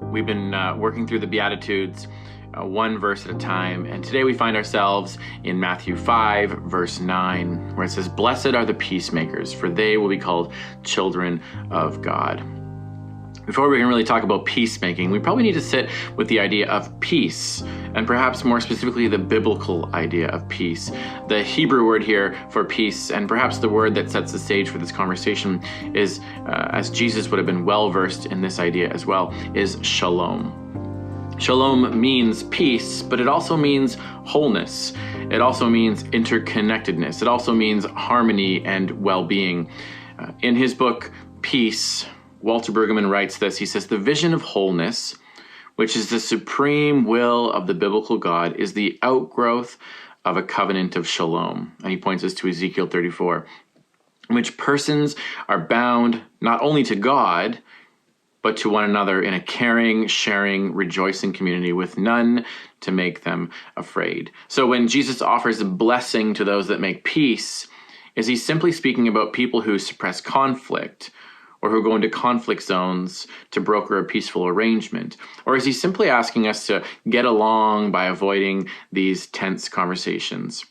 We've been working through the beatitudes one verse at a time, and today we find ourselves in Matthew 5 verse 9, where it says, "Blessed are the peacemakers, for they will be called children of God." Before we can really talk about peacemaking, we probably need to sit with the idea of peace, and perhaps more specifically the biblical idea of peace. The Hebrew word here for peace, and perhaps the word that sets the stage for this conversation is, as Jesus would have been well versed in this idea as well, is shalom. Shalom means peace, but it also means wholeness. It also means interconnectedness. It also means harmony and well-being. In his book, Peace, Walter Brueggemann writes this. He says, "The vision of wholeness, which is the supreme will of the biblical God, is the outgrowth of a covenant of shalom." And he points us to Ezekiel 34, in which persons are bound not only to God, but to one another in a caring, sharing, rejoicing community with none to make them afraid. So when Jesus offers a blessing to those that make peace, is he simply speaking about people who suppress conflict, or who go into conflict zones to broker a peaceful arrangement? Or is he simply asking us to get along by avoiding these tense conversations?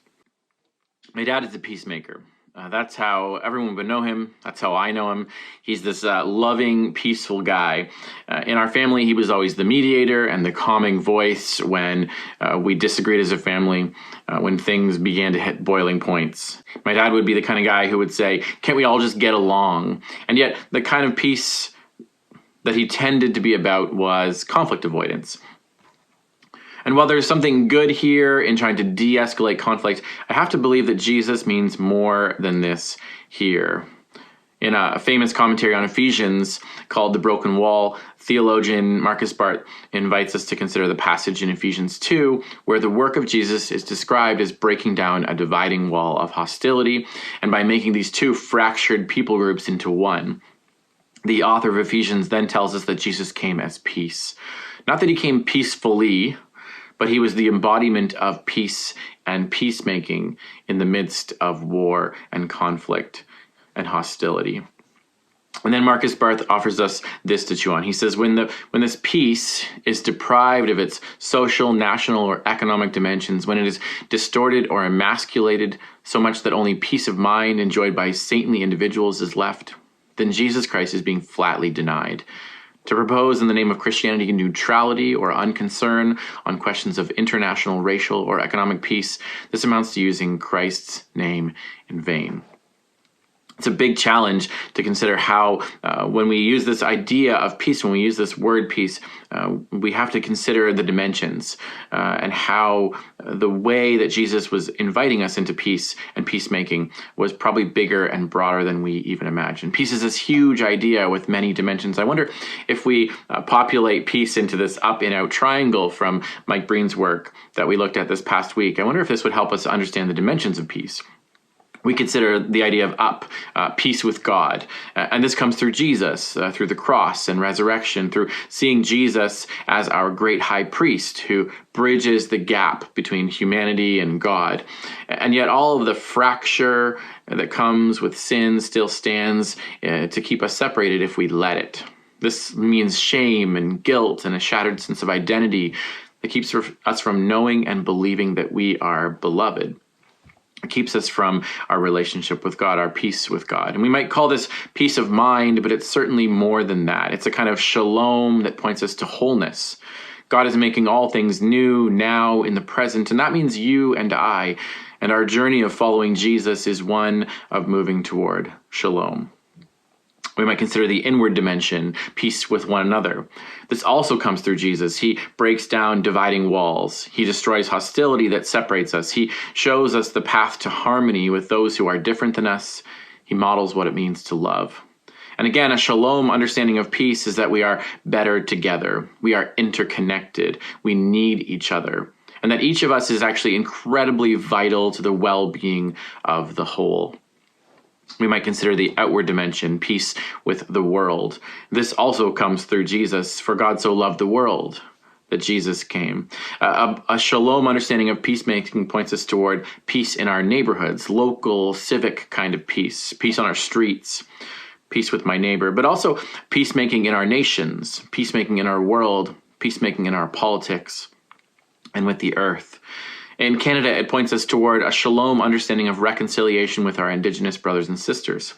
My dad is a peacemaker. That's how everyone would know him. That's how I know him. He's this loving, peaceful guy. In our family, he was always the mediator and the calming voice when we disagreed as a family, when things began to hit boiling points. My dad would be the kind of guy who would say, "Can't we all just get along?" And yet the kind of peace that he tended to be about was conflict avoidance. And while there's something good here in trying to de-escalate conflict, I have to believe that Jesus means more than this here. In a famous commentary on Ephesians called The Broken Wall, theologian Marcus Barth invites us to consider the passage in Ephesians 2, where the work of Jesus is described as breaking down a dividing wall of hostility, and by making these two fractured people groups into one. The author of Ephesians then tells us that Jesus came as peace. Not that he came peacefully, but he was the embodiment of peace and peacemaking in the midst of war and conflict and hostility. And then Marcus Barth offers us this to chew on. He says, when this peace is deprived of its social, national, or economic dimensions, when it is distorted or emasculated so much that only peace of mind enjoyed by saintly individuals is left, then Jesus Christ is being flatly denied. To propose in the name of Christianity neutrality or unconcern on questions of international, racial, or economic peace, this amounts to using Christ's name in vain. It's a big challenge to consider how, when we use this idea of peace, when we use this word peace, we have to consider the dimensions and how the way that Jesus was inviting us into peace and peacemaking was probably bigger and broader than we even imagined. Peace is this huge idea with many dimensions. I wonder if we populate peace into this up and out triangle from Mike Breen's work that we looked at this past week. I wonder if this would help us understand the dimensions of peace. We consider the idea of up, peace with God. And this comes through Jesus, through the cross and resurrection, through seeing Jesus as our great high priest who bridges the gap between humanity and God. And yet all of the fracture that comes with sin still stands to keep us separated if we let it. This means shame and guilt and a shattered sense of identity that keeps us from knowing and believing that we are beloved. It keeps us from our relationship with God, our peace with God. And we might call this peace of mind, but it's certainly more than that. It's a kind of shalom that points us to wholeness. God is making all things new now in the present, and that means you and I. And our journey of following Jesus is one of moving toward shalom. We might consider the inward dimension, peace with one another. This also comes through Jesus. He breaks down dividing walls. He destroys hostility that separates us. He shows us the path to harmony with those who are different than us. He models what it means to love. And again, a shalom understanding of peace is that we are better together. We are interconnected. We need each other. And that each of us is actually incredibly vital to the well-being of the whole. We might consider the outward dimension, peace with the world. This also comes through Jesus. For God so loved the world that Jesus came. A shalom understanding of peacemaking points us toward peace in our neighborhoods, local, civic kind of peace, peace on our streets, peace with my neighbor, but also peacemaking in our nations, peacemaking in our world, peacemaking in our politics, and with the earth. In Canada, it points us toward a shalom understanding of reconciliation with our Indigenous brothers and sisters.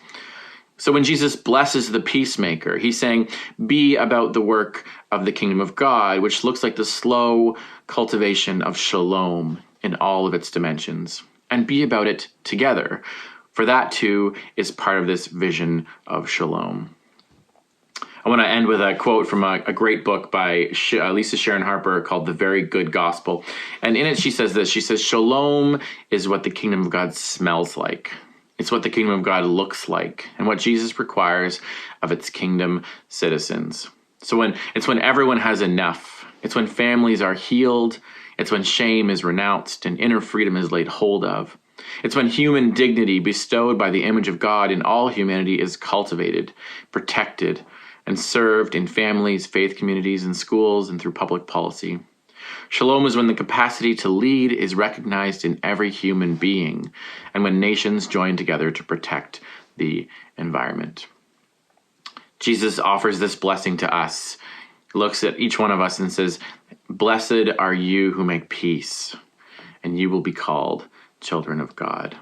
So when Jesus blesses the peacemaker, he's saying, be about the work of the kingdom of God, which looks like the slow cultivation of shalom in all of its dimensions, and be about it together. For that too is part of this vision of shalom. I want to end with a quote from a great book by Lisa Sharon Harper called The Very Good Gospel. And in it, she says this. She says, shalom is what the kingdom of God smells like. It's what the kingdom of God looks like and what Jesus requires of its kingdom citizens. So it's when everyone has enough. It's when families are healed. It's when shame is renounced and inner freedom is laid hold of. It's when human dignity bestowed by the image of God in all humanity is cultivated, protected, and served in families, faith communities, and schools, and through public policy. Shalom is when the capacity to lead is recognized in every human being, and when nations join together to protect the environment. Jesus offers this blessing to us. He looks at each one of us and says, blessed are you who make peace, and you will be called children of God.